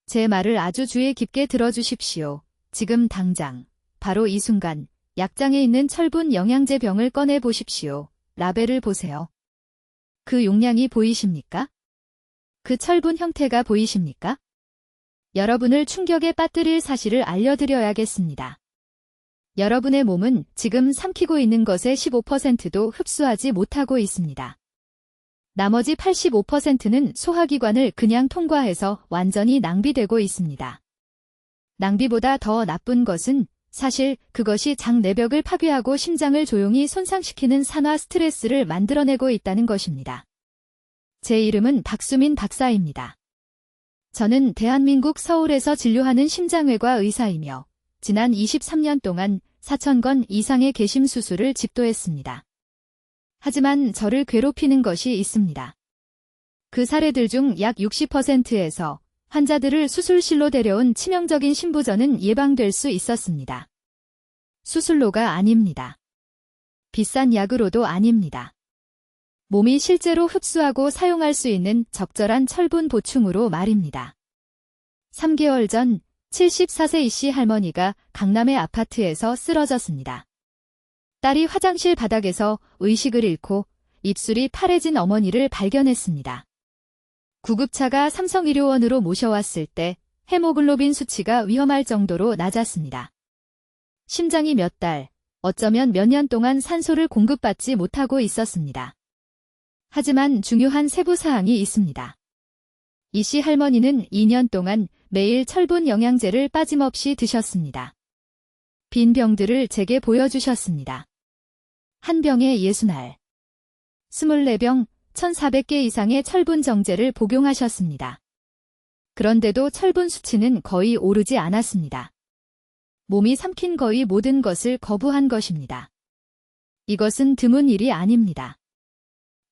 제 말을 아주 주의 깊게 들어주십시오. 지금 당장, 바로 이 순간, 약장에 있는 철분 영양제 병을 꺼내 보십시오. 라벨을 보세요. 그 용량이 보이십니까? 그 철분 형태가 보이십니까? 여러분을 충격에 빠뜨릴 사실을 알려드려야겠습니다. 여러분의 몸은 지금 삼키고 있는 것의 15%도 흡수하지 못하고 있습니다. 나머지 85%는 소화기관을 그냥 통과해서 완전히 낭비되고 있습니다. 낭비보다 더 나쁜 것은 사실 그것이 장 내벽을 파괴하고 심장을 조용히 손상시키는 산화 스트레스를 만들어내고 있다는 것입니다. 제 이름은 박수민 박사입니다. 저는 대한민국 서울에서 진료하는 심장외과 의사이며 지난 23년 동안 4,000건 이상의 개심 수술을 집도했습니다. 하지만 저를 괴롭히는 것이 있습니다. 그 사례들 중 약 60%에서 환자들을 수술실로 데려온 치명적인 심부전은 예방될 수 있었습니다. 수술로가 아닙니다. 비싼 약으로도 아닙니다. 몸이 실제로 흡수하고 사용할 수 있는 적절한 철분 보충으로 말입니다. 3개월 전 74세 이씨 할머니가 강남의 아파트에서 쓰러졌습니다. 딸이 화장실 바닥에서 의식을 잃고 입술이 파래진 어머니를 발견했습니다. 구급차가 삼성의료원으로 모셔왔을 때 헤모글로빈 수치가 위험할 정도로 낮았습니다. 심장이 몇 달, 어쩌면 몇 년 동안 산소를 공급받지 못하고 있었습니다. 하지만 중요한 세부사항이 있습니다. 이씨 할머니는 2년 동안 매일 철분 영양제를 빠짐없이 드셨습니다. 빈 병들을 제게 보여주셨습니다. 한 병에 60알, 24병, 1,400개 이상의 철분 정제를 복용하셨습니다. 그런데도 철분 수치는 거의 오르지 않았습니다. 몸이 삼킨 거의 모든 것을 거부한 것입니다. 이것은 드문 일이 아닙니다.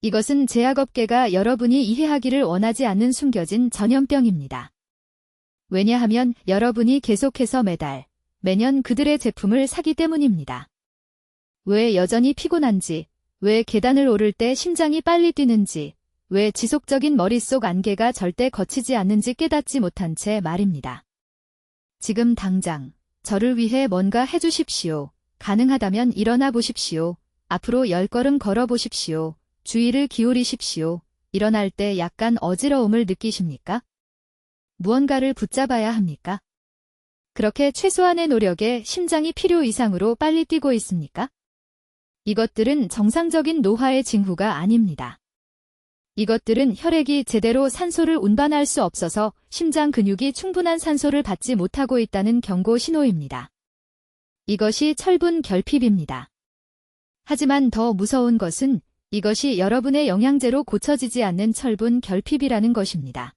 이것은 제약업계가 여러분이 이해하기를 원하지 않는 숨겨진 전염병입니다. 왜냐하면 여러분이 계속해서 매년 그들의 제품을 사기 때문입니다. 왜 여전히 피곤한지, 왜 계단을 오를 때 심장이 빨리 뛰는지, 왜 지속적인 머릿속 안개가 절대 거치지 않는지 깨닫지 못한 채 말입니다. 지금 당장 저를 위해 뭔가 해주십시오. 가능하다면 일어나 보십시오. 앞으로 10걸음 걸어 보십시오. 주의를 기울이십시오. 일어날 때 약간 어지러움을 느끼십니까? 무언가를 붙잡아야 합니까? 그렇게 최소한의 노력에 심장이 필요 이상으로 빨리 뛰고 있습니까? 이것들은 정상적인 노화의 징후가 아닙니다. 이것들은 혈액이 제대로 산소를 운반할 수 없어서 심장 근육이 충분한 산소를 받지 못하고 있다는 경고 신호입니다. 이것이 철분 결핍입니다. 하지만 더 무서운 것은 이것이 여러분의 영양제로 고쳐지지 않는 철분 결핍이라는 것입니다.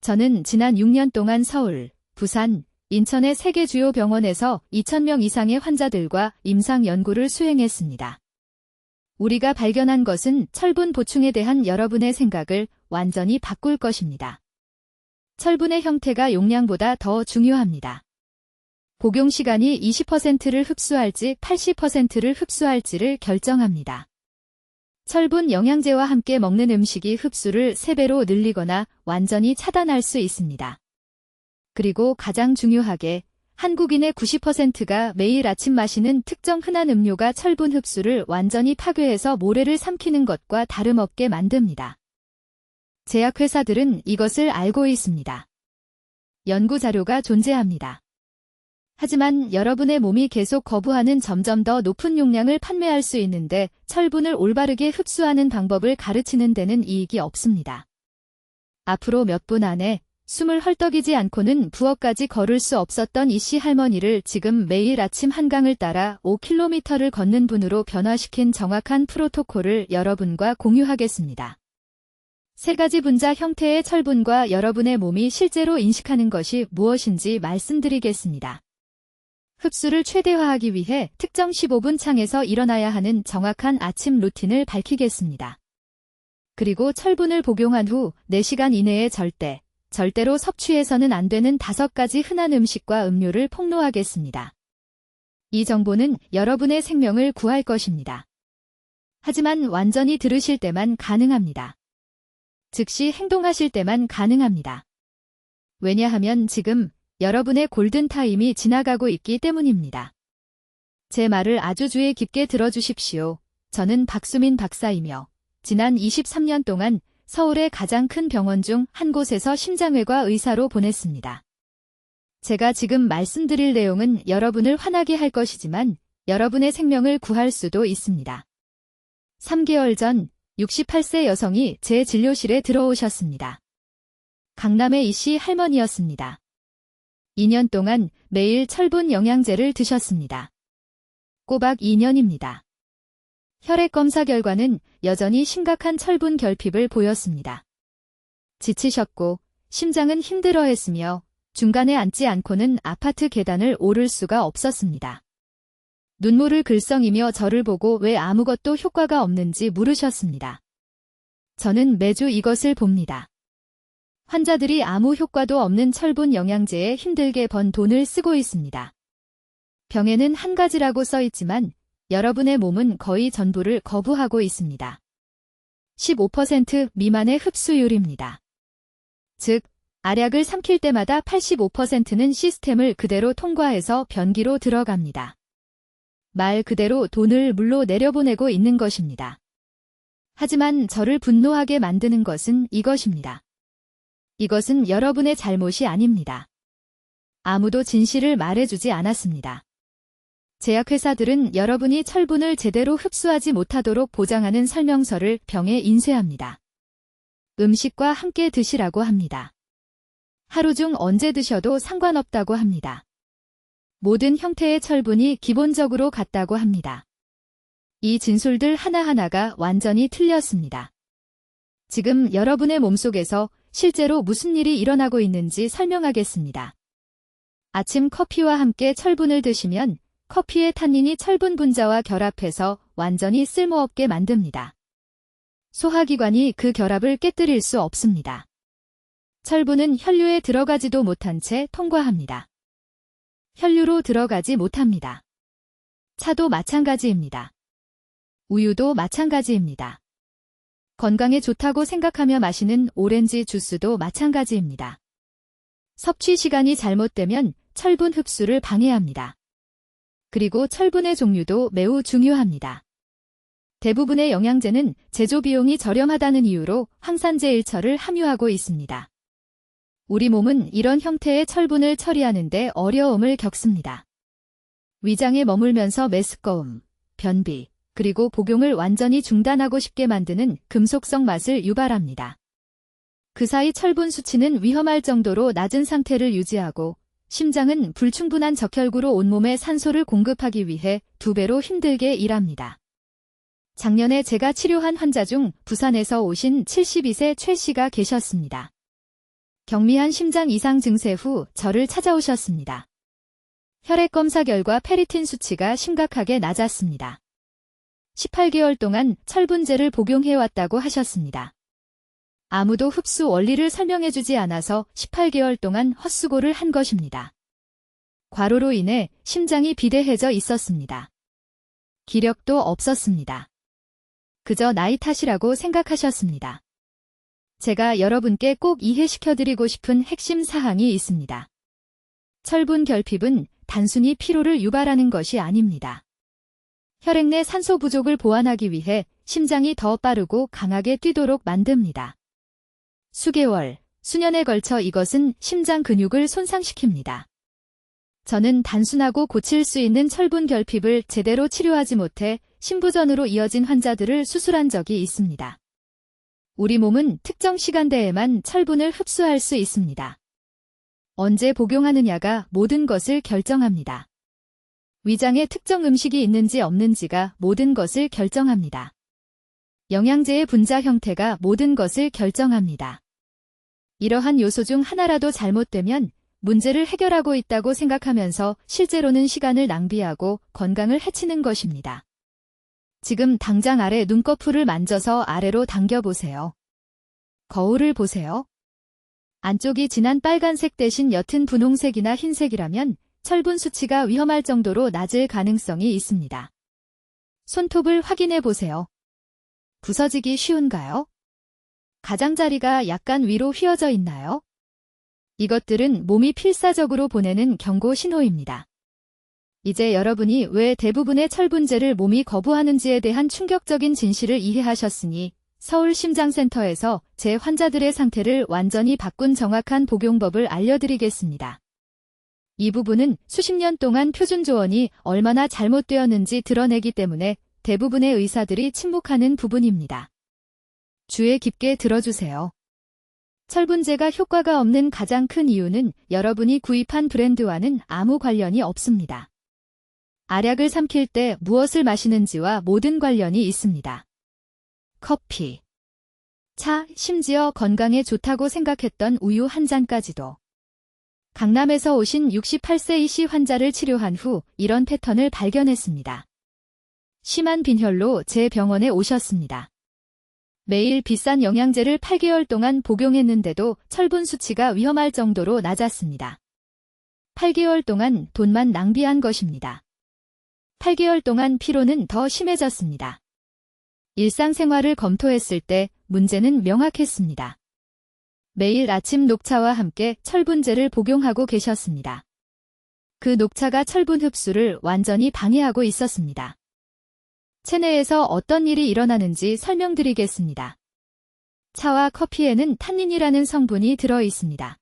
저는 지난 6년 동안 서울, 부산, 인천의 3개 주요 병원에서 2,000명 이상의 환자들과 임상 연구를 수행했습니다. 우리가 발견한 것은 철분 보충에 대한 여러분의 생각을 완전히 바꿀 것입니다. 철분의 형태가 용량보다 더 중요합니다. 복용 시간이 20%를 흡수할지 80%를 흡수할지를 결정합니다. 철분 영양제와 함께 먹는 음식이 흡수를 3배로 늘리거나 완전히 차단할 수 있습니다. 그리고 가장 중요하게 한국인의 90%가 매일 아침 마시는 특정 흔한 음료가 철분 흡수를 완전히 파괴해서 모래를 삼키는 것과 다름없게 만듭니다. 제약회사들은 이것을 알고 있습니다. 연구 자료가 존재합니다. 하지만 여러분의 몸이 계속 거부하는 점점 더 높은 용량을 판매할 수 있는데 철분을 올바르게 흡수하는 방법을 가르치는 데는 이익이 없습니다. 앞으로 몇 분 안에 숨을 헐떡이지 않고는 부엌까지 걸을 수 없었던 이씨 할머니를 지금 매일 아침 한강을 따라 5km를 걷는 분으로 변화시킨 정확한 프로토콜을 여러분과 공유하겠습니다. 3가지 분자 형태의 철분과 여러분의 몸이 실제로 인식하는 것이 무엇인지 말씀드리겠습니다. 흡수를 최대화하기 위해 특정 15분 창에서 일어나야 하는 정확한 아침 루틴을 밝히겠습니다. 그리고 철분을 복용한 후 4시간 이내에 절대로 섭취해서는 안 되는 5가지 흔한 음식과 음료를 폭로하겠습니다. 이 정보는 여러분의 생명을 구할 것입니다. 하지만 완전히 들으실 때만 가능합니다. 즉시 행동하실 때만 가능합니다. 왜냐하면 지금 여러분의 골든타임이 지나가고 있기 때문입니다. 제 말을 아주 주의 깊게 들어주십시오. 저는 박수민 박사이며 지난 23년 동안 서울의 가장 큰 병원 중 한 곳에서 심장외과 의사로 보냈습니다. 제가 지금 말씀드릴 내용은 여러분을 화나게 할 것이지만 여러분의 생명을 구할 수도 있습니다. 3개월 전 68세 여성이 제 진료실에 들어오셨습니다. 강남의 이씨 할머니였습니다. 2년 동안 매일 철분 영양제를 드셨습니다. 꼬박 2년입니다. 혈액 검사 결과는 여전히 심각한 철분 결핍을 보였습니다. 지치셨고 심장은 힘들어했으며 중간에 앉지 않고는 아파트 계단을 오를 수가 없었습니다. 눈물을 글썽이며 저를 보고 왜 아무것도 효과가 없는지 물으셨습니다. 저는 매주 이것을 봅니다. 환자들이 아무 효과도 없는 철분 영양제에 힘들게 번 돈을 쓰고 있습니다. 병에는 한 가지라고 써 있지만 여러분의 몸은 거의 전부를 거부하고 있습니다. 15% 미만의 흡수율입니다. 즉, 알약을 삼킬 때마다 85%는 시스템을 그대로 통과해서 변기로 들어갑니다. 말 그대로 돈을 물로 내려보내고 있는 것입니다. 하지만 저를 분노하게 만드는 것은 이것입니다. 이것은 여러분의 잘못이 아닙니다. 아무도 진실을 말해주지 않았습니다. 제약회사들은 여러분이 철분을 제대로 흡수하지 못하도록 보장하는 설명서를 병에 인쇄합니다. 음식과 함께 드시라고 합니다. 하루 중 언제 드셔도 상관없다고 합니다. 모든 형태의 철분이 기본적으로 같다고 합니다. 이 진술들 하나하나가 완전히 틀렸습니다. 지금 여러분의 몸속에서 실제로 무슨 일이 일어나고 있는지 설명하겠습니다. 아침 커피와 함께 철분을 드시면 커피의 탄닌이 철분 분자와 결합해서 완전히 쓸모없게 만듭니다. 소화기관이 그 결합을 깨뜨릴 수 없습니다. 철분은 혈류에 들어가지도 못한 채 통과합니다. 혈류로 들어가지 못합니다. 차도 마찬가지입니다. 우유도 마찬가지입니다. 건강에 좋다고 생각하며 마시는 오렌지 주스도 마찬가지입니다. 섭취 시간이 잘못되면 철분 흡수를 방해합니다. 그리고 철분의 종류도 매우 중요합니다. 대부분의 영양제는 제조 비용이 저렴하다는 이유로 황산제 일처를 함유하고 있습니다. 우리 몸은 이런 형태의 철분을 처리하는 데 어려움을 겪습니다. 위장에 머물면서 메스꺼움, 변비, 그리고 복용을 완전히 중단하고 싶게 만드는 금속성 맛을 유발합니다. 그 사이 철분 수치는 위험할 정도로 낮은 상태를 유지하고 심장은 불충분한 적혈구로 온몸에 산소를 공급하기 위해 2배로 힘들게 일합니다. 작년에 제가 치료한 환자 중 부산에서 오신 72세 최 씨가 계셨습니다. 경미한 심장 이상 증세 후 저를 찾아오셨습니다. 혈액 검사 결과 페리틴 수치가 심각하게 낮았습니다. 18개월 동안 철분제를 복용해왔다고 하셨습니다. 아무도 흡수 원리를 설명해주지 않아서 18개월 동안 헛수고를 한 것입니다. 과로로 인해 심장이 비대해져 있었습니다. 기력도 없었습니다. 그저 나이 탓이라고 생각하셨습니다. 제가 여러분께 꼭 이해시켜드리고 싶은 핵심 사항이 있습니다. 철분 결핍은 단순히 피로를 유발하는 것이 아닙니다. 혈액 내 산소 부족을 보완하기 위해 심장이 더 빠르고 강하게 뛰도록 만듭니다. 수개월, 수년에 걸쳐 이것은 심장 근육을 손상시킵니다. 저는 단순하고 고칠 수 있는 철분 결핍을 제대로 치료하지 못해 심부전으로 이어진 환자들을 수술한 적이 있습니다. 우리 몸은 특정 시간대에만 철분을 흡수할 수 있습니다. 언제 복용하느냐가 모든 것을 결정합니다. 위장에 특정 음식이 있는지 없는지가 모든 것을 결정합니다. 영양제의 분자 형태가 모든 것을 결정합니다. 이러한 요소 중 하나라도 잘못되면 문제를 해결하고 있다고 생각하면서 실제로는 시간을 낭비하고 건강을 해치는 것입니다. 지금 당장 아래 눈꺼풀을 만져서 아래로 당겨보세요. 거울을 보세요. 안쪽이 진한 빨간색 대신 옅은 분홍색이나 흰색이라면 철분 수치가 위험할 정도로 낮을 가능성이 있습니다. 손톱을 확인해 보세요. 부서지기 쉬운가요? 가장자리가 약간 위로 휘어져 있나요? 이것들은 몸이 필사적으로 보내는 경고 신호입니다. 이제 여러분이 왜 대부분의 철분제를 몸이 거부하는지에 대한 충격적인 진실을 이해하셨으니 서울심장센터에서 제 환자들의 상태를 완전히 바꾼 정확한 복용법을 알려드리겠습니다. 이 부분은 수십 년 동안 표준조언이 얼마나 잘못되었는지 드러내기 때문에 대부분의 의사들이 침묵하는 부분입니다. 주의 깊게 들어주세요. 철분제가 효과가 없는 가장 큰 이유는 여러분이 구입한 브랜드와는 아무 관련이 없습니다. 알약을 삼킬 때 무엇을 마시는지와 모든 관련이 있습니다. 커피, 차, 심지어 건강에 좋다고 생각했던 우유 한 잔까지도. 강남에서 오신 68세 이씨 환자를 치료한 후 이런 패턴을 발견했습니다. 심한 빈혈로 제 병원에 오셨습니다. 매일 비싼 영양제를 8개월 동안 복용했는데도 철분 수치가 위험할 정도로 낮았습니다. 8개월 동안 돈만 낭비한 것입니다. 8개월 동안 피로는 더 심해졌습니다. 일상생활을 검토했을 때 문제는 명확했습니다. 매일 아침 녹차와 함께 철분제를 복용하고 계셨습니다. 그 녹차가 철분 흡수를 완전히 방해하고 있었습니다. 체내에서 어떤 일이 일어나는지 설명드리겠습니다. 차와 커피에는 탄닌이라는 성분이 들어 있습니다.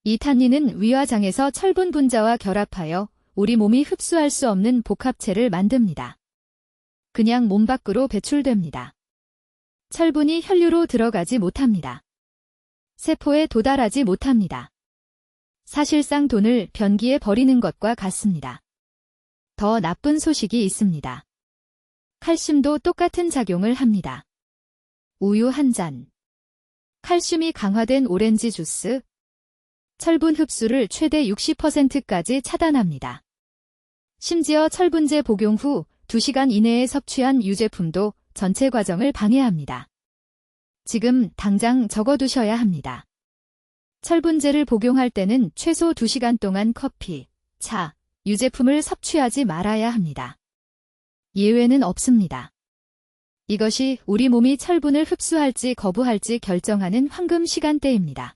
이 탄닌은 위화장에서 철분 분자와 결합하여 우리 몸이 흡수할 수 없는 복합체를 만듭니다. 그냥 몸 밖으로 배출됩니다. 철분이 혈류로 들어가지 못합니다. 세포에 도달하지 못합니다. 사실상 돈을 변기에 버리는 것과 같습니다. 더 나쁜 소식이 있습니다. 칼슘도 똑같은 작용을 합니다. 우유 한 잔, 칼슘이 강화된 오렌지 주스, 철분 흡수를 최대 60%까지 차단합니다. 심지어 철분제 복용 후 2시간 이내에 섭취한 유제품도 전체 과정을 방해합니다. 지금 당장 적어두셔야 합니다. 철분제를 복용할 때는 최소 2시간 동안 커피, 차, 유제품을 섭취하지 말아야 합니다. 예외는 없습니다. 이것이 우리 몸이 철분을 흡수할지 거부할지 결정하는 황금 시간대입니다.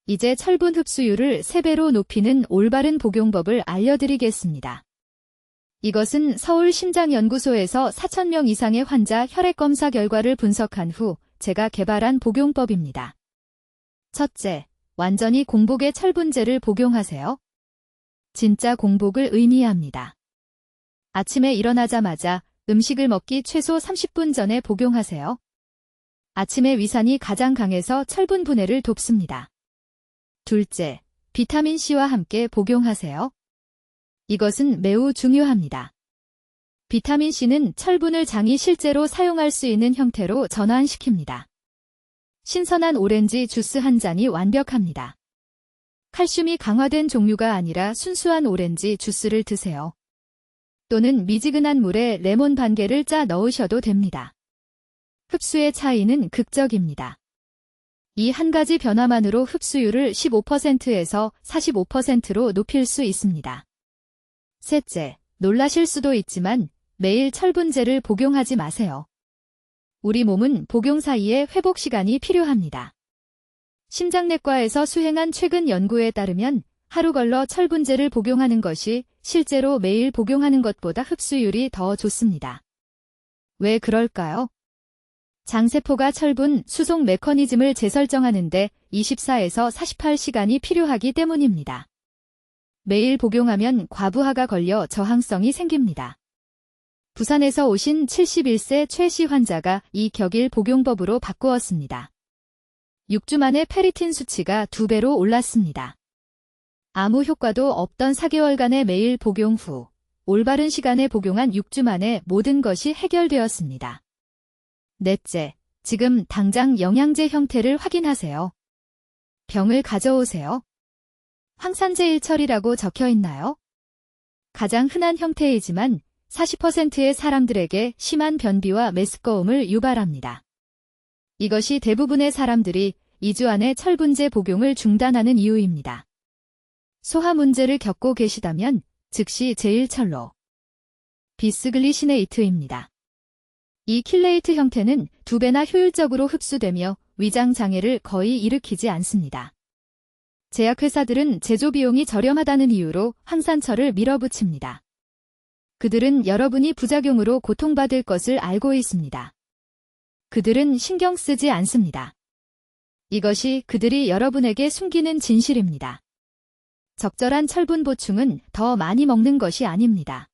이제 철분 흡수율을 3배로 높이는 올바른 복용법을 알려드리겠습니다. 이것은 서울심장연구소에서 4,000명 이상의 환자 혈액검사 결과를 분석한 후 제가 개발한 복용법입니다. 첫째, 완전히 공복에 철분제를 복용하세요. 진짜 공복을 의미합니다. 아침에 일어나자마자 음식을 먹기 최소 30분 전에 복용하세요. 아침에 위산이 가장 강해서 철분 분해를 돕습니다. 둘째, 비타민C와 함께 복용하세요. 이것은 매우 중요합니다. 비타민C는 철분을 장이 실제로 사용할 수 있는 형태로 전환시킵니다. 신선한 오렌지 주스 한 잔이 완벽합니다. 칼슘이 강화된 종류가 아니라 순수한 오렌지 주스를 드세요. 또는 미지근한 물에 레몬 반 개를 짜 넣으셔도 됩니다. 흡수의 차이는 극적입니다. 이 한 가지 변화만으로 흡수율을 15%에서 45%로 높일 수 있습니다. 셋째, 놀라실 수도 있지만 매일 철분제를 복용하지 마세요. 우리 몸은 복용 사이에 회복 시간이 필요합니다. 심장내과에서 수행한 최근 연구에 따르면 하루 걸러 철분제를 복용하는 것이 실제로 매일 복용하는 것보다 흡수율이 더 좋습니다. 왜 그럴까요? 장세포가 철분 수송 메커니즘을 재설정하는데 24에서 48시간이 필요하기 때문입니다. 매일 복용하면 과부하가 걸려 저항성이 생깁니다. 부산에서 오신 71세 최 씨 환자가 이 격일 복용법으로 바꾸었습니다. 6주 만에 페리틴 수치가 2배로 올랐습니다. 아무 효과도 없던 4개월간의 매일 복용 후 올바른 시간에 복용한 6주 만에 모든 것이 해결되었습니다. 넷째, 지금 당장 영양제 형태를 확인하세요. 병을 가져오세요. 황산제 일철이라고 적혀 있나요? 가장 흔한 형태이지만 40%의 사람들에게 심한 변비와 메스꺼움을 유발합니다. 이것이 대부분의 사람들이 2주 안에 철분제 복용을 중단하는 이유입니다. 소화 문제를 겪고 계시다면 즉시 제일철로 비스글리시네이트입니다. 이 킬레이트 형태는 2배나 효율적으로 흡수되며 위장 장애를 거의 일으키지 않습니다. 제약회사들은 제조 비용이 저렴하다는 이유로 황산철을 밀어붙입니다. 그들은 여러분이 부작용으로 고통받을 것을 알고 있습니다. 그들은 신경 쓰지 않습니다. 이것이 그들이 여러분에게 숨기는 진실입니다. 적절한 철분 보충은 더 많이 먹는 것이 아닙니다.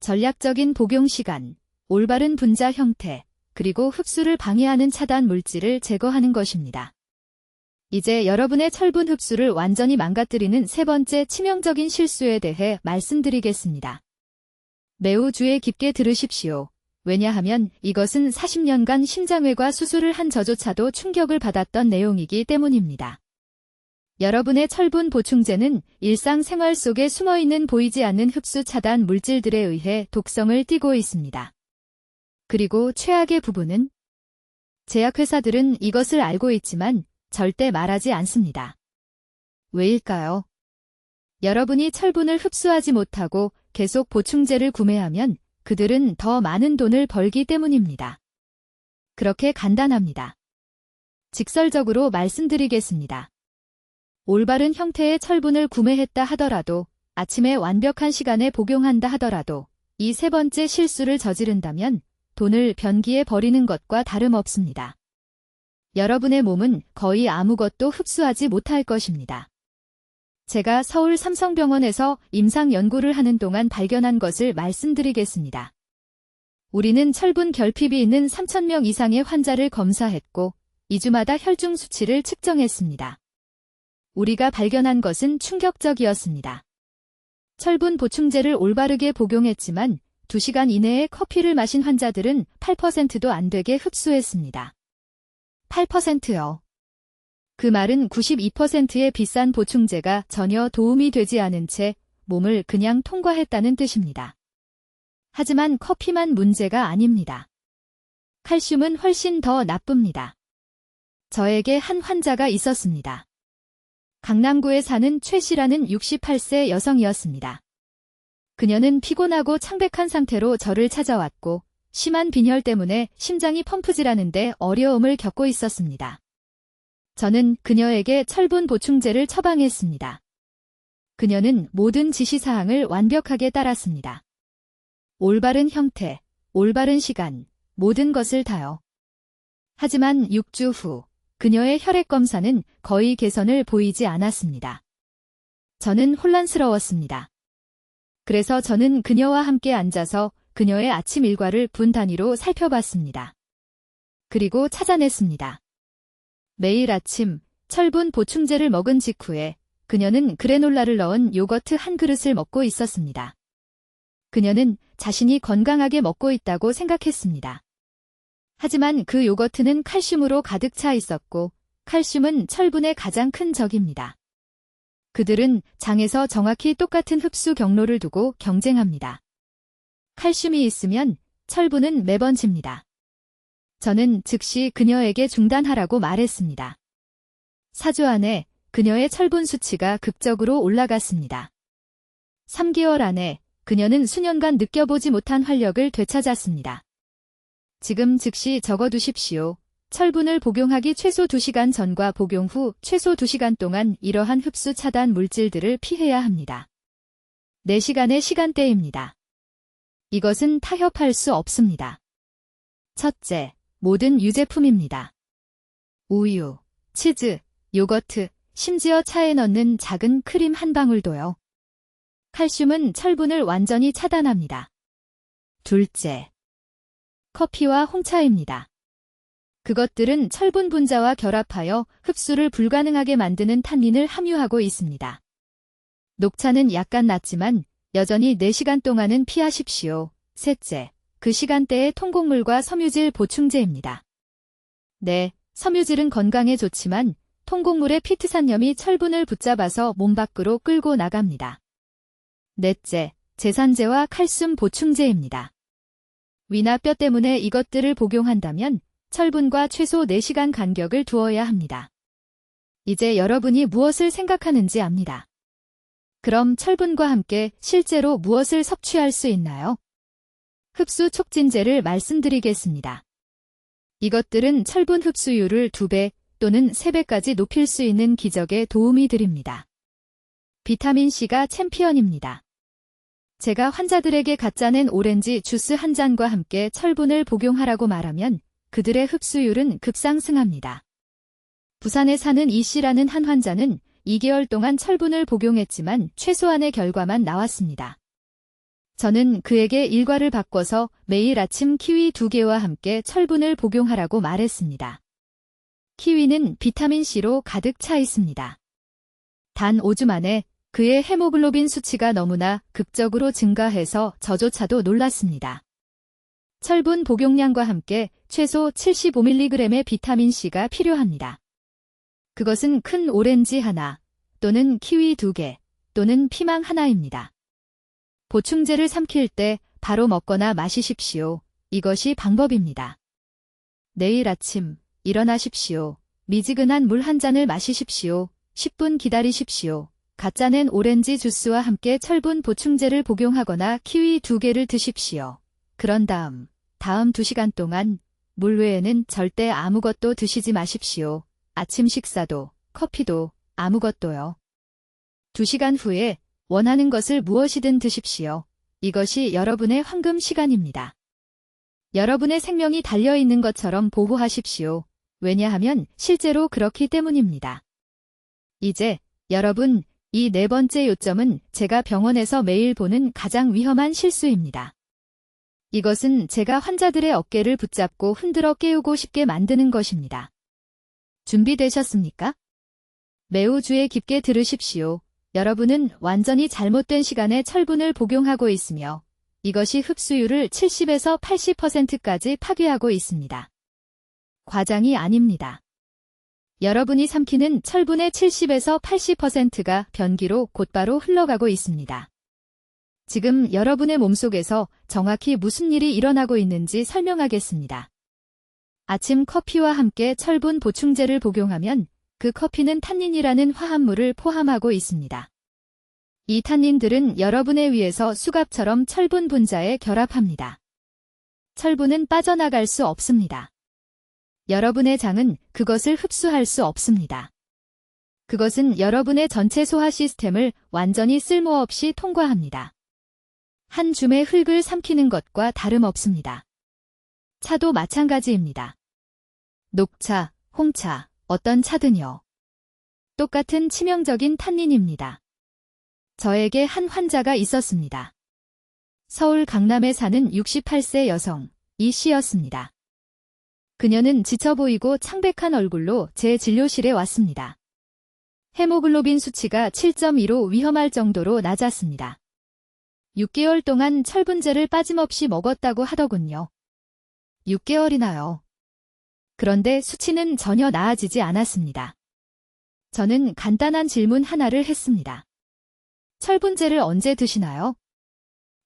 전략적인 복용 시간, 올바른 분자 형태, 그리고 흡수를 방해하는 차단 물질을 제거하는 것입니다. 이제 여러분의 철분 흡수를 완전히 망가뜨리는 세 번째 치명적인 실수에 대해 말씀드리겠습니다. 매우 주의 깊게 들으십시오. 왜냐하면 이것은 40년간 심장외과 수술을 한 저조차도 충격을 받았던 내용이기 때문입니다. 여러분의 철분 보충제는 일상생활 속에 숨어있는 보이지 않는 흡수 차단 물질들에 의해 독성을 띠고 있습니다. 그리고 최악의 부분은 제약회사들은 이것을 알고 있지만 절대 말하지 않습니다. 왜일까요? 여러분이 철분을 흡수하지 못하고 계속 보충제를 구매하면 그들은 더 많은 돈을 벌기 때문입니다. 그렇게 간단합니다. 직설적으로 말씀드리겠습니다. 올바른 형태의 철분을 구매했다 하더라도, 아침에 완벽한 시간에 복용한다 하더라도, 이 세 번째 실수를 저지른다면 돈을 변기에 버리는 것과 다름없습니다. 여러분의 몸은 거의 아무것도 흡수하지 못할 것입니다. 제가 서울 삼성병원에서 임상 연구를 하는 동안 발견한 것을 말씀드리겠습니다. 우리는 철분 결핍이 있는 3,000명 이상의 환자를 검사했고 2주마다 혈중 수치를 측정했습니다. 우리가 발견한 것은 충격적이었습니다. 철분 보충제를 올바르게 복용했지만 2시간 이내에 커피를 마신 환자들은 8%도 안 되게 흡수했습니다. 8%요. 그 말은 92%의 비싼 보충제가 전혀 도움이 되지 않은 채 몸을 그냥 통과했다는 뜻입니다. 하지만 커피만 문제가 아닙니다. 칼슘은 훨씬 더 나쁩니다. 저에게 한 환자가 있었습니다. 강남구에 사는 최 씨라는 68세 여성이었습니다. 그녀는 피곤하고 창백한 상태로 저를 찾아왔고 심한 빈혈 때문에 심장이 펌프질하는데 어려움을 겪고 있었습니다. 저는 그녀에게 철분 보충제를 처방했습니다. 그녀는 모든 지시사항을 완벽하게 따랐습니다. 올바른 형태, 올바른 시간, 모든 것을 다요. 하지만 6주 후 그녀의 혈액 검사는 거의 개선을 보이지 않았습니다. 저는 혼란스러웠습니다. 그래서 저는 그녀와 함께 앉아서 그녀의 아침 일과를 분 단위로 살펴봤습니다. 그리고 찾아냈습니다. 매일 아침 철분 보충제를 먹은 직후에 그녀는 그래놀라를 넣은 요거트 한 그릇을 먹고 있었습니다. 그녀는 자신이 건강하게 먹고 있다고 생각했습니다. 하지만 그 요거트는 칼슘으로 가득 차 있었고 칼슘은 철분의 가장 큰 적입니다. 그들은 장에서 정확히 똑같은 흡수 경로를 두고 경쟁합니다. 칼슘이 있으면 철분은 매번 집니다. 저는 즉시 그녀에게 중단하라고 말했습니다. 4주 안에 그녀의 철분 수치가 극적으로 올라갔습니다. 3개월 안에 그녀는 수년간 느껴보지 못한 활력을 되찾았습니다. 지금 즉시 적어두십시오. 철분을 복용하기 최소 2시간 전과 복용 후 최소 2시간 동안 이러한 흡수 차단 물질들을 피해야 합니다. 4시간의 시간대입니다. 이것은 타협할 수 없습니다. 첫째, 모든 유제품입니다. 우유, 치즈, 요거트, 심지어 차에 넣는 작은 크림 한 방울도요. 칼슘은 철분을 완전히 차단합니다. 둘째, 커피와 홍차입니다. 그것들은 철분 분자와 결합하여 흡수를 불가능하게 만드는 탄닌을 함유하고 있습니다. 녹차는 약간 낫지만 여전히 4시간 동안은 피하십시오. 셋째, 그 시간대의 통곡물과 섬유질 보충제입니다. 네, 섬유질은 건강에 좋지만 통곡물의 피트산염이 철분을 붙잡아서 몸 밖으로 끌고 나갑니다. 넷째, 제산제와 칼슘 보충제입니다. 위나 뼈 때문에 이것들을 복용한다면 철분과 최소 4시간 간격을 두어야 합니다. 이제 여러분이 무엇을 생각하는지 압니다. 그럼 철분과 함께 실제로 무엇을 섭취할 수 있나요? 흡수 촉진제를 말씀드리겠습니다. 이것들은 철분 흡수율을 2배 또는 3배까지 높일 수 있는 기적에 도움이 드립니다. 비타민C가 챔피언입니다. 제가 환자들에게 갖다 낸 오렌지 주스 한 잔과 함께 철분을 복용하라고 말하면 그들의 흡수율은 급상승합니다. 부산에 사는 이씨라는 한 환자는 2개월 동안 철분을 복용했지만 최소한의 결과만 나왔습니다. 저는 그에게 일과를 바꿔서 매일 아침 키위 2개와 함께 철분을 복용하라고 말했습니다. 키위는 비타민C로 가득 차 있습니다. 단 5주 만에 그의 헤모글로빈 수치가 너무나 극적으로 증가해서 저조차도 놀랐습니다. 철분 복용량과 함께 최소 75mg의 비타민C가 필요합니다. 그것은 큰 오렌지 하나, 또는 키위 2개, 또는 피망 하나입니다. 보충제를 삼킬 때 바로 먹거나 마시십시오. 이것이 방법입니다. 내일 아침 일어나십시오. 미지근한 물 한 잔을 마시십시오. 10분 기다리십시오. 갖다 낸 오렌지 주스와 함께 철분 보충제를 복용하거나 키위 2개를 드십시오. 그런 다음 2시간 동안 물 외에는 절대 아무것도 드시지 마십시오. 아침 식사도, 커피도, 아무것도요. 2시간 후에 원하는 것을 무엇이든 드십시오. 이것이 여러분의 황금 시간입니다. 여러분의 생명이 달려있는 것처럼 보호하십시오. 왜냐하면 실제로 그렇기 때문입니다. 이제 여러분, 이 4번째 요점은 제가 병원에서 매일 보는 가장 위험한 실수입니다. 이것은 제가 환자들의 어깨를 붙잡고 흔들어 깨우고 싶게 만드는 것입니다. 준비되셨습니까? 매우 주의 깊게 들으십시오. 여러분은 완전히 잘못된 시간에 철분을 복용하고 있으며 이것이 흡수율을 70에서 80%까지 파괴하고 있습니다. 과장이 아닙니다. 여러분이 삼키는 철분의 70에서 80%가 변기로 곧바로 흘러가고 있습니다. 지금 여러분의 몸속에서 정확히 무슨 일이 일어나고 있는지 설명하겠습니다. 아침 커피와 함께 철분 보충제를 복용하면 그 커피는 탄닌이라는 화합물을 포함하고 있습니다. 이 탄닌들은 여러분의 위에서 수갑처럼 철분 분자에 결합합니다. 철분은 빠져나갈 수 없습니다. 여러분의 장은 그것을 흡수할 수 없습니다. 그것은 여러분의 전체 소화 시스템을 완전히 쓸모없이 통과합니다. 한 줌의 흙을 삼키는 것과 다름없습니다. 차도 마찬가지입니다. 녹차, 홍차, 어떤 차든요. 똑같은 치명적인 탄닌입니다. 저에게 한 환자가 있었습니다. 서울 강남에 사는 68세 여성, 이 씨였습니다. 그녀는 지쳐 보이고 창백한 얼굴로 제 진료실에 왔습니다. 헤모글로빈 수치가 7.2로 위험할 정도로 낮았습니다. 6개월 동안 철분제를 빠짐없이 먹었다고 하더군요. 6개월이나요. 그런데 수치는 전혀 나아지지 않았습니다. 저는 간단한 질문 하나를 했습니다. 철분제를 언제 드시나요?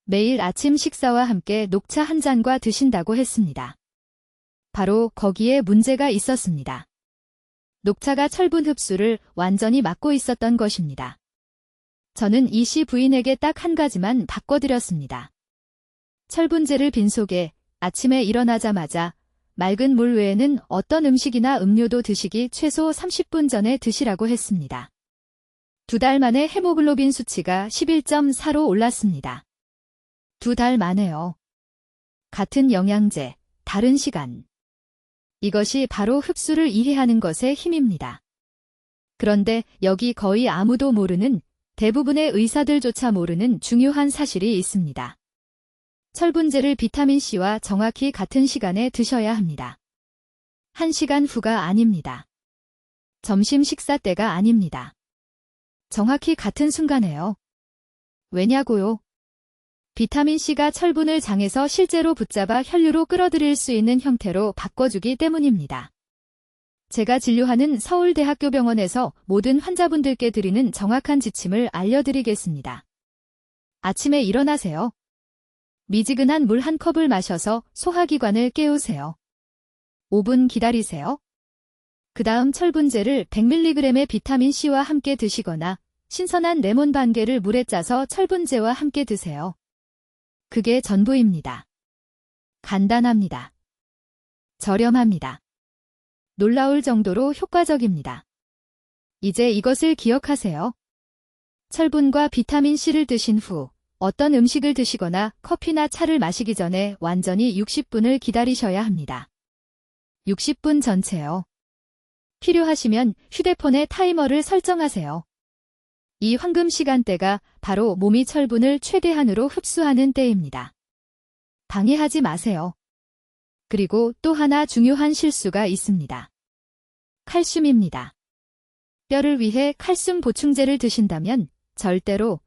매일 아침 식사와 함께 녹차 한 잔과 드신다고 했습니다. 바로 거기에 문제가 있었습니다. 녹차가 철분 흡수를 완전히 막고 있었던 것입니다. 저는 이 씨 부인에게 딱 한 가지만 바꿔드렸습니다. 철분제를 빈속에 아침에 일어나자마자 맑은 물 외에는 어떤 음식이나 음료도 드시기 최소 30분 전에 드시라고 했습니다. 2달 만에 헤모글로빈 수치가 11.4로 올랐습니다. 2달 만에요. 같은 영양제, 다른 시간. 이것이 바로 흡수를 이해하는 것의 힘입니다. 그런데 여기 거의 아무도 모르는, 대부분의 의사들조차 모르는 중요한 사실이 있습니다. 철분제를 비타민C와 정확히 같은 시간에 드셔야 합니다. 1시간 후가 아닙니다. 점심 식사 때가 아닙니다. 정확히 같은 순간에요. 왜냐고요? 비타민C가 철분을 장에서 실제로 붙잡아 혈류로 끌어들일 수 있는 형태로 바꿔주기 때문입니다. 제가 진료하는 서울대학교 병원에서 모든 환자분들께 드리는 정확한 지침을 알려드리겠습니다. 아침에 일어나세요. 미지근한 물 한 컵을 마셔서 소화기관을 깨우세요. 5분 기다리세요. 그 다음 철분제를 100mg의 비타민C와 함께 드시거나 신선한 레몬 반 개를 물에 짜서 철분제와 함께 드세요. 그게 전부입니다. 간단합니다. 저렴합니다. 놀라울 정도로 효과적입니다. 이제 이것을 기억하세요. 철분과 비타민C를 드신 후 어떤 음식을 드시거나 커피나 차를 마시기 전에 완전히 60분을 기다리셔야 합니다. 60분 전체요. 필요하시면 휴대폰에 타이머를 설정하세요. 이 황금 시간대가 바로 몸이 철분을 최대한으로 흡수하는 때입니다. 방해하지 마세요. 그리고 또 하나 중요한 실수가 있습니다. 칼슘입니다. 뼈를 위해 칼슘 보충제를 드신다면 절대로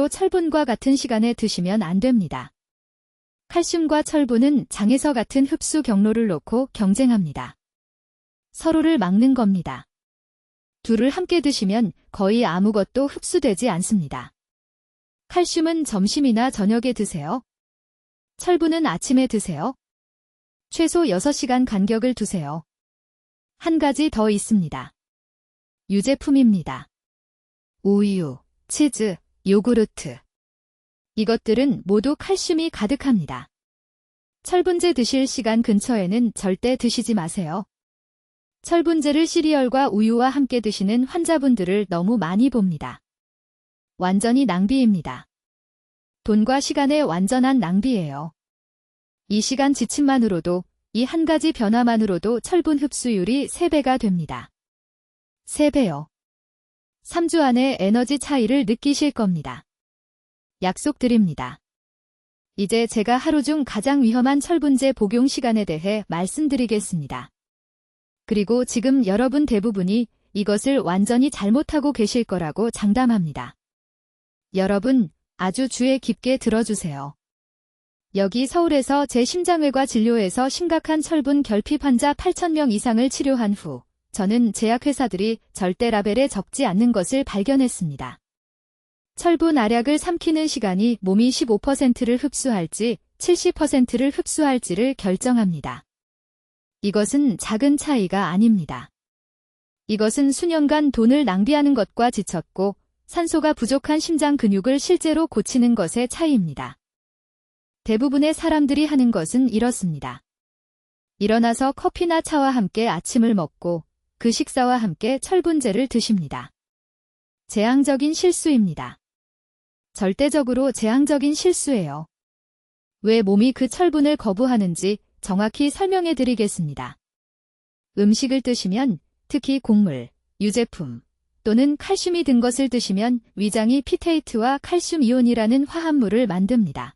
철분과 같은 시간에 드시면 안 됩니다. 칼슘과 철분은 장에서 같은 흡수 경로를 놓고 경쟁합니다. 서로를 막는 겁니다. 둘을 함께 드시면 거의 아무것도 흡수되지 않습니다. 칼슘은 점심이나 저녁에 드세요. 철분은 아침에 드세요. 최소 6시간 간격을 두세요. 한 가지 더 있습니다. 유제품입니다. 우유, 치즈, 요구르트. 이것들은 모두 칼슘이 가득합니다. 철분제 드실 시간 근처에는 절대 드시지 마세요. 철분제를 시리얼과 우유와 함께 드시는 환자분들을 너무 많이 봅니다. 완전히 낭비입니다. 돈과 시간의 완전한 낭비예요. 이 시간 지침만으로도, 이 한 가지 변화만으로도 철분 흡수율이 3배가 됩니다. 3배요. 3주 안에 에너지 차이를 느끼실 겁니다. 약속드립니다. 이제 제가 하루 중 가장 위험한 철분제 복용 시간에 대해 말씀드리겠습니다. 그리고 지금 여러분 대부분이 이것을 완전히 잘못하고 계실 거라고 장담합니다. 여러분, 아주 주의 깊게 들어주세요. 여기 서울에서 제 심장외과 진료에서 심각한 철분 결핍 환자 8,000명 이상을 치료한 후 저는 제약회사들이 절대 라벨에 적지 않는 것을 발견했습니다. 철분 알약을 삼키는 시간이 몸이 15%를 흡수할지 70%를 흡수할지를 결정합니다. 이것은 작은 차이가 아닙니다. 이것은 수년간 돈을 낭비하는 것과 지쳤고 산소가 부족한 심장 근육을 실제로 고치는 것의 차이입니다. 대부분의 사람들이 하는 것은 이렇습니다. 일어나서 커피나 차와 함께 아침을 먹고 그 식사와 함께 철분제를 드십니다. 재앙적인 실수입니다. 절대적으로 재앙적인 실수예요. 왜 몸이 그 철분을 거부하는지 정확히 설명해 드리겠습니다. 음식을 드시면, 특히 곡물, 유제품 또는 칼슘이 든 것을 드시면 위장이 피테이트와 칼슘 이온이라는 화합물을 만듭니다.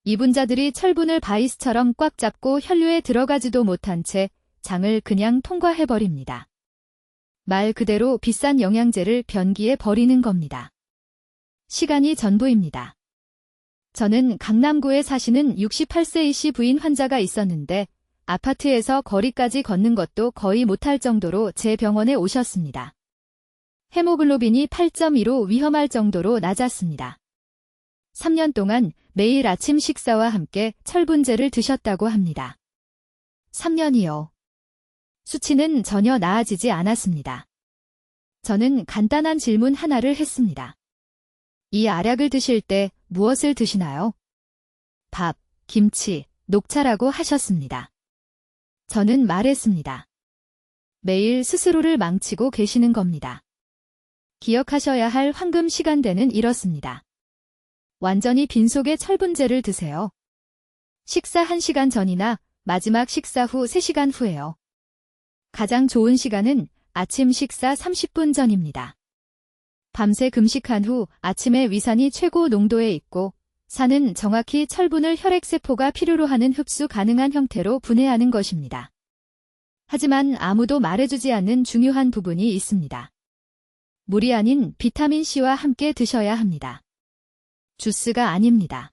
이 분자들이 철분을 바이스처럼 꽉 잡고 혈류에 들어가지도 못한 채 장을 그냥 통과해버립니다. 말 그대로 비싼 영양제를 변기에 버리는 겁니다. 시간이 전부입니다. 저는 강남구에 사시는 68세이씨 부인 환자가 있었는데 아파트에서 거리까지 걷는 것도 거의 못할 정도로 제 병원에 오셨습니다. 헤모글로빈이 8.2로 위험할 정도로 낮았습니다. 3년 동안 매일 아침 식사와 함께 철분제를 드셨다고 합니다. 3년이요. 수치는 전혀 나아지지 않았습니다. 저는 간단한 질문 하나를 했습니다. 이 알약을 드실 때 무엇을 드시나요? 밥, 김치, 녹차라고 하셨습니다. 저는 말했습니다. 매일 스스로를 망치고 계시는 겁니다. 기억하셔야 할 황금 시간대는 이렇습니다. 완전히 빈속에 철분제를 드세요. 식사 1시간 전이나 마지막 식사 후 3시간 후에요. 가장 좋은 시간은 아침 식사 30분 전입니다. 밤새 금식한 후 아침에 위산이 최고 농도에 있고 산은 정확히 철분을 혈액세포가 필요로 하는 흡수 가능한 형태로 분해하는 것입니다. 하지만 아무도 말해주지 않는 중요한 부분이 있습니다. 물이 아닌 비타민C와 함께 드셔야 합니다. 주스가 아닙니다.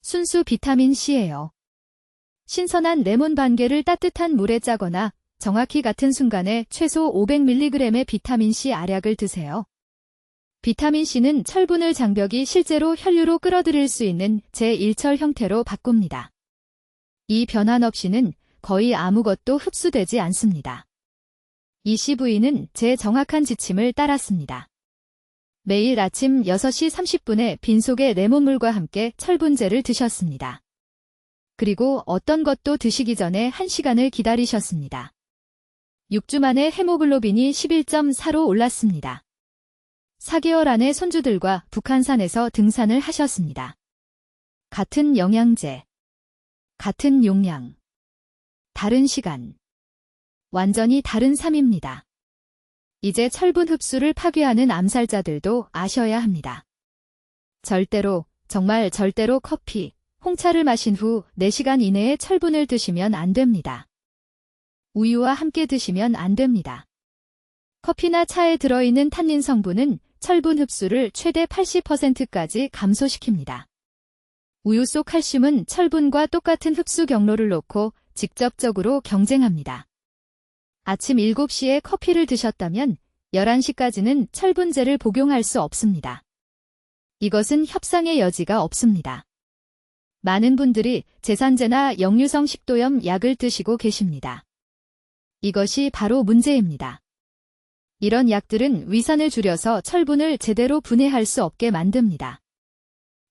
순수 비타민C예요. 신선한 레몬 반 개를 따뜻한 물에 짜거나 정확히 같은 순간에 최소 500mg의 비타민C 알약을 드세요. 비타민C는 철분을 장벽이 실제로 혈류로 끌어들일 수 있는 제1철 형태로 바꿉니다. 이 변환 없이는 거의 아무것도 흡수되지 않습니다. 이 CV는 제 정확한 지침을 따랐습니다. 매일 아침 6시 30분에 빈속에 레몬물과 함께 철분제를 드셨습니다. 그리고 어떤 것도 드시기 전에 1시간을 기다리셨습니다. 6주 만에 헤모글로빈이 11.4로 올랐습니다. 4개월 안에 손주들과 북한산에서 등산을 하셨습니다. 같은 영양제, 같은 용량, 다른 시간, 완전히 다른 삶입니다. 이제 철분 흡수를 파괴하는 암살자들도 아셔야 합니다. 절대로, 정말 절대로 커피, 홍차를 마신 후 4시간 이내에 철분을 드시면 안 됩니다. 우유와 함께 드시면 안 됩니다. 커피나 차에 들어있는 탄닌 성분은 철분 흡수를 최대 80%까지 감소시킵니다. 우유 속 칼슘은 철분과 똑같은 흡수 경로를 놓고 직접적으로 경쟁합니다. 아침 7시에 커피를 드셨다면 11시까지는 철분제를 복용할 수 없습니다. 이것은 협상의 여지가 없습니다. 많은 분들이 제산제나 역류성 식도염 약을 드시고 계십니다. 이것이 바로 문제입니다. 이런 약들은 위산을 줄여서 철분을 제대로 분해할 수 없게 만듭니다.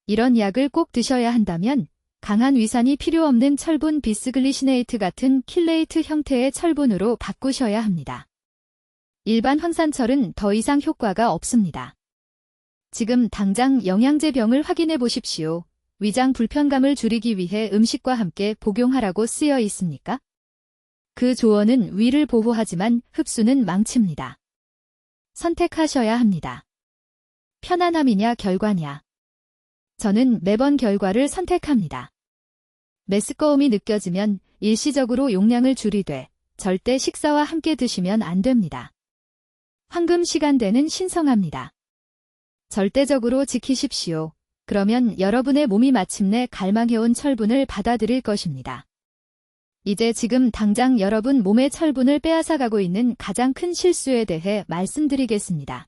이런 약을 꼭 드셔야 한다면 강한 위산이 필요 없는 철분 비스글리시네이트 같은 킬레이트 형태의 철분으로 바꾸셔야 합니다. 일반 황산철은 더 이상 효과가 없습니다. 지금 당장 영양제병을 확인해 보십시오. 위장 불편감을 줄이기 위해 음식과 함께 복용하라고 쓰여 있습니까? 그 조언은 위를 보호하지만 흡수는 망칩니다. 선택하셔야 합니다. 편안함이냐 결과냐. 저는 매번 결과를 선택합니다. 메스꺼움이 느껴지면 일시적으로 용량을 줄이되 절대 식사와 함께 드시면 안 됩니다. 황금 시간대는 신성합니다. 절대적으로 지키십시오. 그러면 여러분의 몸이 마침내 갈망해온 철분을 받아들일 것입니다. 이제 지금 당장 여러분 몸의 철분을 빼앗아가고 있는 가장 큰 실수에 대해 말씀드리겠습니다.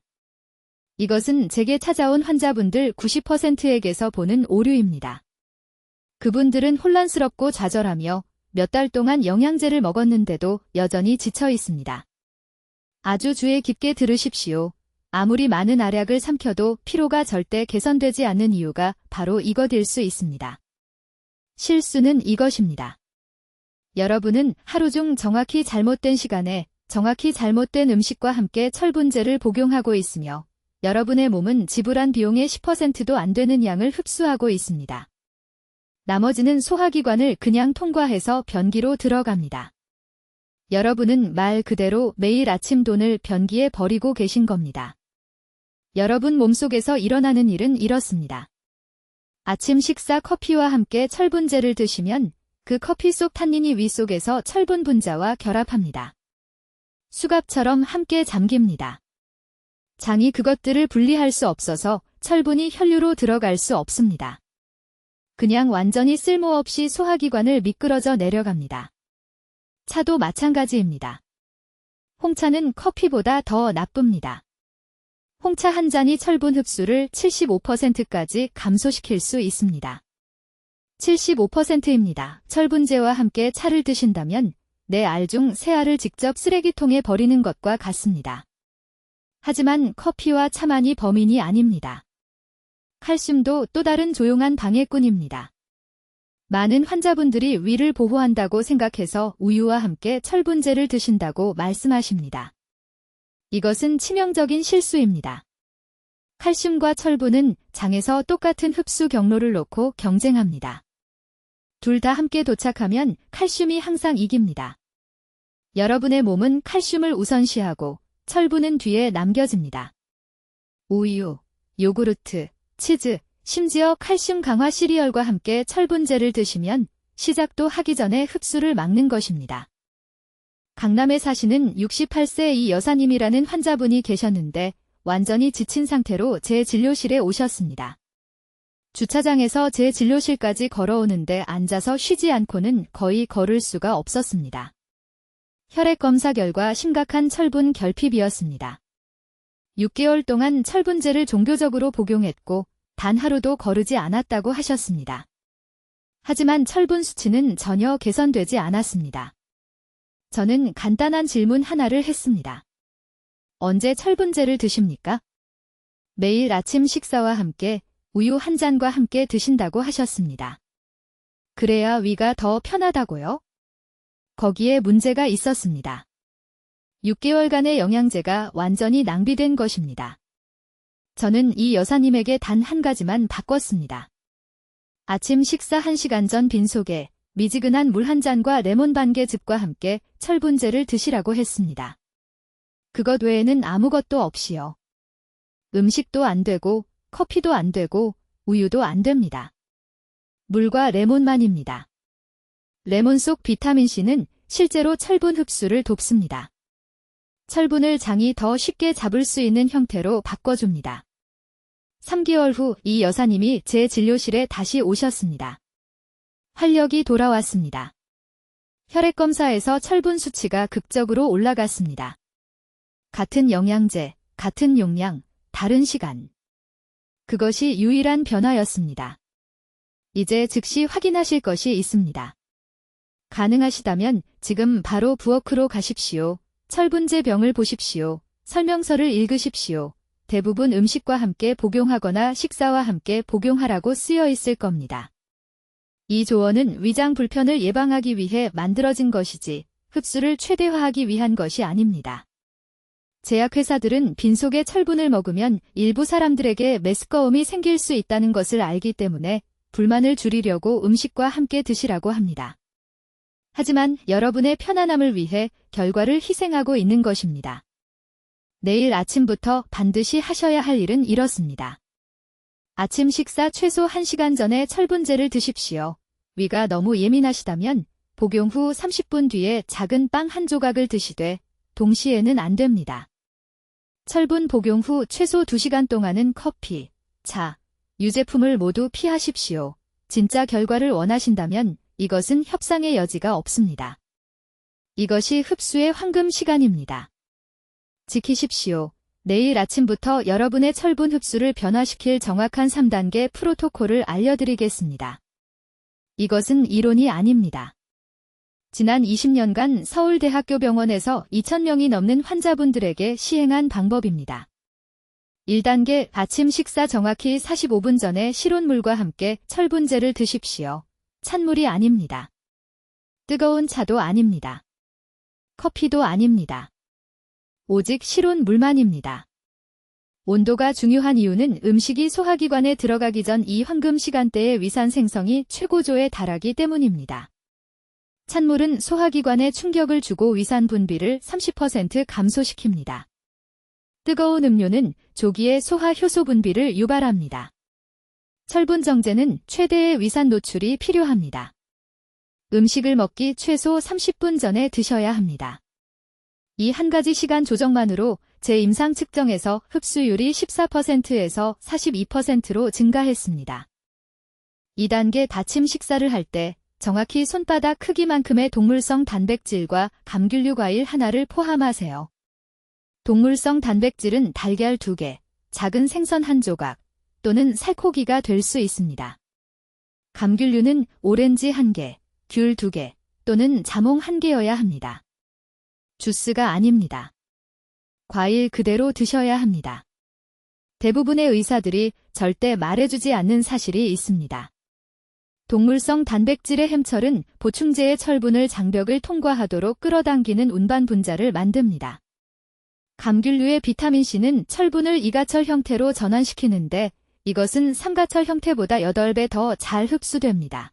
이것은 제게 찾아온 환자분들 90%에게서 보는 오류입니다. 그분들은 혼란스럽고 좌절하며 몇 달 동안 영양제를 먹었는데도 여전히 지쳐 있습니다. 아주 주의 깊게 들으십시오. 아무리 많은 알약을 삼켜도 피로가 절대 개선되지 않는 이유가 바로 이것일 수 있습니다. 실수는 이것입니다. 여러분은 하루 중 정확히 잘못된 시간에 정확히 잘못된 음식과 함께 철분제를 복용하고 있으며 여러분의 몸은 지불한 비용의 10%도 안 되는 양을 흡수하고 있습니다. 나머지는 소화기관을 그냥 통과해서 변기로 들어갑니다. 여러분은 말 그대로 매일 아침 돈을 변기에 버리고 계신 겁니다. 여러분 몸속에서 일어나는 일은 이렇습니다. 아침 식사 커피와 함께 철분제를 드시면 그 커피 속 탄닌이 위 속에서 철분 분자와 결합합니다. 수갑처럼 함께 잠깁니다. 장이 그것들을 분리할 수 없어서 철분이 혈류로 들어갈 수 없습니다. 그냥 완전히 쓸모없이 소화기관을 미끄러져 내려갑니다. 차도 마찬가지입니다. 홍차는 커피보다 더 나쁩니다. 홍차 한 잔이 철분 흡수를 75%까지 감소시킬 수 있습니다. 75%입니다. 철분제와 함께 차를 드신다면 내 알 중 새 알을 직접 쓰레기통에 버리는 것과 같습니다. 하지만 커피와 차만이 범인이 아닙니다. 칼슘도 또 다른 조용한 방해꾼입니다. 많은 환자분들이 위를 보호한다고 생각해서 우유와 함께 철분제를 드신다고 말씀하십니다. 이것은 치명적인 실수입니다. 칼슘과 철분은 장에서 똑같은 흡수 경로를 놓고 경쟁합니다. 둘 다 함께 도착하면 칼슘이 항상 이깁니다. 여러분의 몸은 칼슘을 우선시하고 철분은 뒤에 남겨집니다. 우유, 요구르트, 치즈, 심지어 칼슘 강화 시리얼과 함께 철분제를 드시면 시작도 하기 전에 흡수를 막는 것입니다. 강남에 사시는 68세 이 여사님이라는 환자분이 계셨는데 완전히 지친 상태로 제 진료실에 오셨습니다. 주차장에서 제 진료실까지 걸어오는데 앉아서 쉬지 않고는 거의 걸을 수가 없었습니다. 혈액 검사 결과 심각한 철분 결핍이었습니다. 6개월 동안 철분제를 종교적으로 복용했고 단 하루도 거르지 않았다고 하셨습니다. 하지만 철분 수치는 전혀 개선되지 않았습니다. 저는 간단한 질문 하나를 했습니다. 언제 철분제를 드십니까? 매일 아침 식사와 함께 우유 한 잔과 함께 드신다고 하셨습니다. 그래야 위가 더 편하다고요? 거기에 문제가 있었습니다. 6개월간의 영양제가 완전히 낭비된 것입니다. 저는 이 여사님에게 단 한 가지만 바꿨습니다. 아침 식사 1시간 전 빈속에 미지근한 물 한 잔과 레몬 반개즙과 함께 철분제를 드시라고 했습니다. 그것 외에는 아무것도 없이요. 음식도 안 되고 커피도 안 되고 우유도 안 됩니다. 물과 레몬만입니다. 레몬 속 비타민C는 실제로 철분 흡수를 돕습니다. 철분을 장이 더 쉽게 잡을 수 있는 형태로 바꿔줍니다. 3개월 후 이 여사님이 제 진료실에 다시 오셨습니다. 활력이 돌아왔습니다. 혈액검사에서 철분 수치가 극적으로 올라갔습니다. 같은 영양제, 같은 용량, 다른 시간. 그것이 유일한 변화였습니다. 이제 즉시 확인하실 것이 있습니다. 가능하시다면 지금 바로 부엌으로 가십시오. 철분제 병을 보십시오. 설명서를 읽으십시오. 대부분 음식과 함께 복용하거나 식사와 함께 복용하라고 쓰여 있을 겁니다. 이 조언은 위장 불편을 예방하기 위해 만들어진 것이지 흡수를 최대화하기 위한 것이 아닙니다. 제약회사들은 빈속에 철분을 먹으면 일부 사람들에게 메스꺼움이 생길 수 있다는 것을 알기 때문에 불만을 줄이려고 음식과 함께 드시라고 합니다. 하지만 여러분의 편안함을 위해 결과를 희생하고 있는 것입니다. 내일 아침부터 반드시 하셔야 할 일은 이렇습니다. 아침 식사 최소 1시간 전에 철분제를 드십시오. 위가 너무 예민하시다면 복용 후 30분 뒤에 작은 빵 한 조각을 드시되 동시에는 안 됩니다. 철분 복용 후 최소 2시간 동안은 커피, 차, 유제품을 모두 피하십시오. 진짜 결과를 원하신다면 이것은 협상의 여지가 없습니다. 이것이 흡수의 황금 시간입니다. 지키십시오. 내일 아침부터 여러분의 철분 흡수를 변화시킬 정확한 3단계 프로토콜을 알려드리겠습니다. 이것은 이론이 아닙니다. 지난 20년간 서울대학교 병원에서 2,000명이 넘는 환자분들에게 시행한 방법입니다. 1단계 아침 식사 정확히 45분 전에 실온물과 함께 철분제를 드십시오. 찬물이 아닙니다. 뜨거운 차도 아닙니다. 커피도 아닙니다. 오직 실온 물만입니다. 온도가 중요한 이유는 음식이 소화기관에 들어가기 전 이 황금 시간대의 위산 생성이 최고조에 달하기 때문입니다. 찬물은 소화기관에 충격을 주고 위산 분비를 30% 감소시킵니다. 뜨거운 음료는 조기에 소화 효소 분비를 유발합니다. 철분 정제는 최대의 위산 노출이 필요합니다. 음식을 먹기 최소 30분 전에 드셔야 합니다. 이 한 가지 시간 조정만으로 제 임상 측정에서 흡수율이 14%에서 42%로 증가했습니다. 2단계 아침 식사를 할 때 정확히 손바닥 크기만큼의 동물성 단백질과 감귤류 과일 하나를 포함하세요. 동물성 단백질은 달걀 2개, 작은 생선 1조각 또는 살코기가 될 수 있습니다. 감귤류는 오렌지 1개, 귤 2개 또는 자몽 1개여야 합니다. 주스가 아닙니다. 과일 그대로 드셔야 합니다. 대부분의 의사들이 절대 말해주지 않는 사실이 있습니다. 동물성 단백질의 햄철은 보충제의 철분을 장벽을 통과하도록 끌어당기는 운반 분자를 만듭니다. 감귤류의 비타민C는 철분을 이가철 형태로 전환시키는데 이것은 삼가철 형태보다 8배 더 잘 흡수됩니다.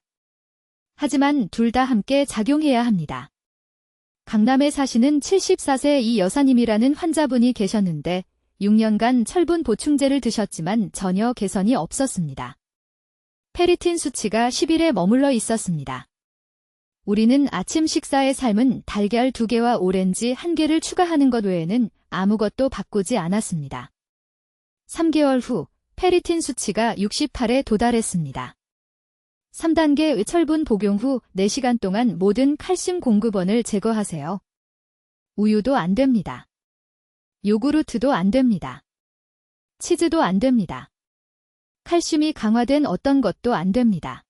하지만 둘 다 함께 작용해야 합니다. 강남에 사시는 74세 이 여사님이라는 환자분이 계셨는데 6년간 철분 보충제를 드셨지만 전혀 개선이 없었습니다. 페리틴 수치가 10일에 머물러 있었습니다. 우리는 아침 식사의 삶은 달걀 2개와 오렌지 1개를 추가하는 것 외에는 아무것도 바꾸지 않았습니다. 3개월 후 페리틴 수치가 68에 도달했습니다. 3단계 철분 복용 후 4시간 동안 모든 칼슘 공급원을 제거하세요. 우유도 안 됩니다. 요구르트도 안 됩니다. 치즈도 안 됩니다. 칼슘이 강화된 어떤 것도 안 됩니다.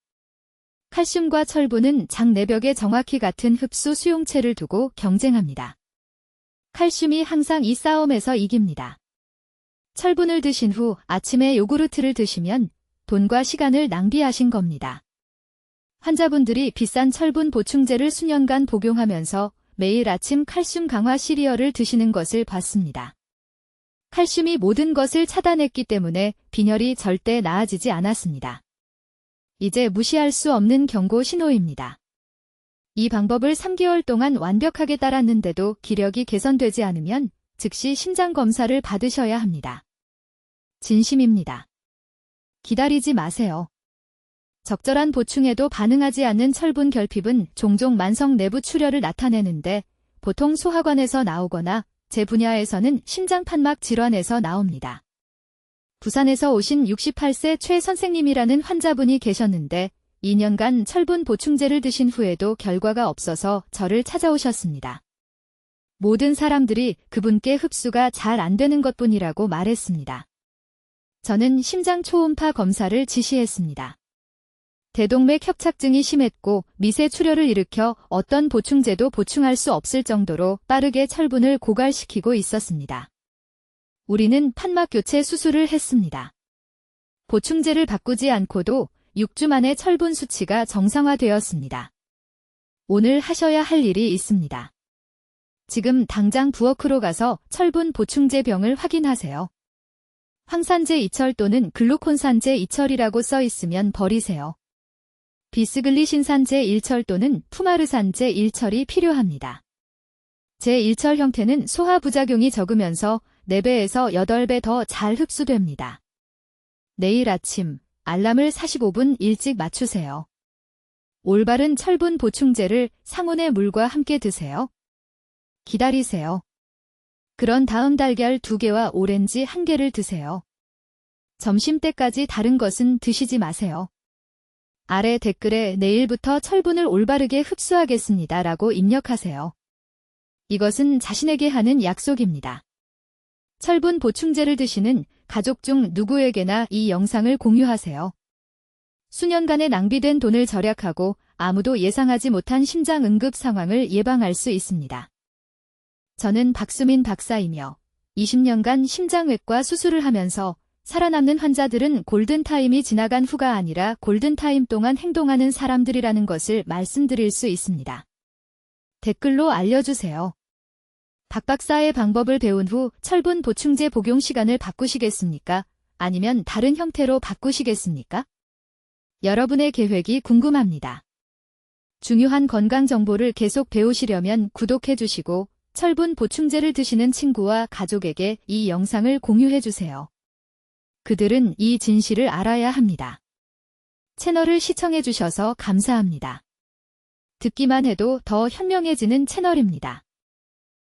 칼슘과 철분은 장 내벽에 정확히 같은 흡수 수용체를 두고 경쟁합니다. 칼슘이 항상 이 싸움에서 이깁니다. 철분을 드신 후 아침에 요구르트를 드시면 돈과 시간을 낭비하신 겁니다. 환자분들이 비싼 철분 보충제를 수년간 복용하면서 매일 아침 칼슘 강화 시리얼을 드시는 것을 봤습니다. 칼슘이 모든 것을 차단했기 때문에 빈혈이 절대 나아지지 않았습니다. 이제 무시할 수 없는 경고 신호입니다. 이 방법을 3개월 동안 완벽하게 따랐는데도 기력이 개선되지 않으면 즉시 심장 검사를 받으셔야 합니다. 진심입니다. 기다리지 마세요. 적절한 보충에도 반응하지 않는 철분 결핍은 종종 만성 내부 출혈을 나타내는데 보통 소화관에서 나오거나 제 분야에서는 심장 판막 질환에서 나옵니다. 부산에서 오신 68세 최 선생님이라는 환자분이 계셨는데 2년간 철분 보충제를 드신 후에도 결과가 없어서 저를 찾아오셨습니다. 모든 사람들이 그분께 흡수가 잘 안 되는 것뿐이라고 말했습니다. 저는 심장 초음파 검사를 지시했습니다. 대동맥 협착증이 심했고 미세 출혈을 일으켜 어떤 보충제도 보충할 수 없을 정도로 빠르게 철분을 고갈시키고 있었습니다. 우리는 판막 교체 수술을 했습니다. 보충제를 바꾸지 않고도 6주 만에 철분 수치가 정상화되었습니다. 오늘 하셔야 할 일이 있습니다. 지금 당장 부엌으로 가서 철분 보충제 병을 확인하세요. 황산제 이철 또는 글루콘산제 이철이라고 써 있으면 버리세요. 비스글리신산제 1철 또는 푸마르산제 1철이 필요합니다. 제1철 형태는 소화 부작용이 적으면서 4배에서 8배 더 잘 흡수됩니다. 내일 아침 알람을 45분 일찍 맞추세요. 올바른 철분 보충제를 상온의 물과 함께 드세요. 기다리세요. 그런 다음 달걀 2개와 오렌지 1개를 드세요. 점심때까지 다른 것은 드시지 마세요. 아래 댓글에 내일부터 철분을 올바르게 흡수하겠습니다 라고 입력하세요. 이것은 자신에게 하는 약속입니다. 철분 보충제를 드시는 가족 중 누구에게나 이 영상을 공유하세요. 수년간의 낭비된 돈을 절약하고 아무도 예상하지 못한 심장 응급 상황을 예방할 수 있습니다. 저는 박수민 박사이며 20년간 심장외과 수술을 하면서 살아남는 환자들은 골든타임이 지나간 후가 아니라 골든타임 동안 행동하는 사람들이라는 것을 말씀드릴 수 있습니다. 댓글로 알려주세요. 박 박사의 방법을 배운 후 철분 보충제 복용 시간을 바꾸시겠습니까? 아니면 다른 형태로 바꾸시겠습니까? 여러분의 계획이 궁금합니다. 중요한 건강 정보를 계속 배우시려면 구독해주시고 철분 보충제를 드시는 친구와 가족에게 이 영상을 공유해주세요. 그들은 이 진실을 알아야 합니다. 채널을 시청해주셔서 감사합니다. 듣기만 해도 더 현명해지는 채널입니다.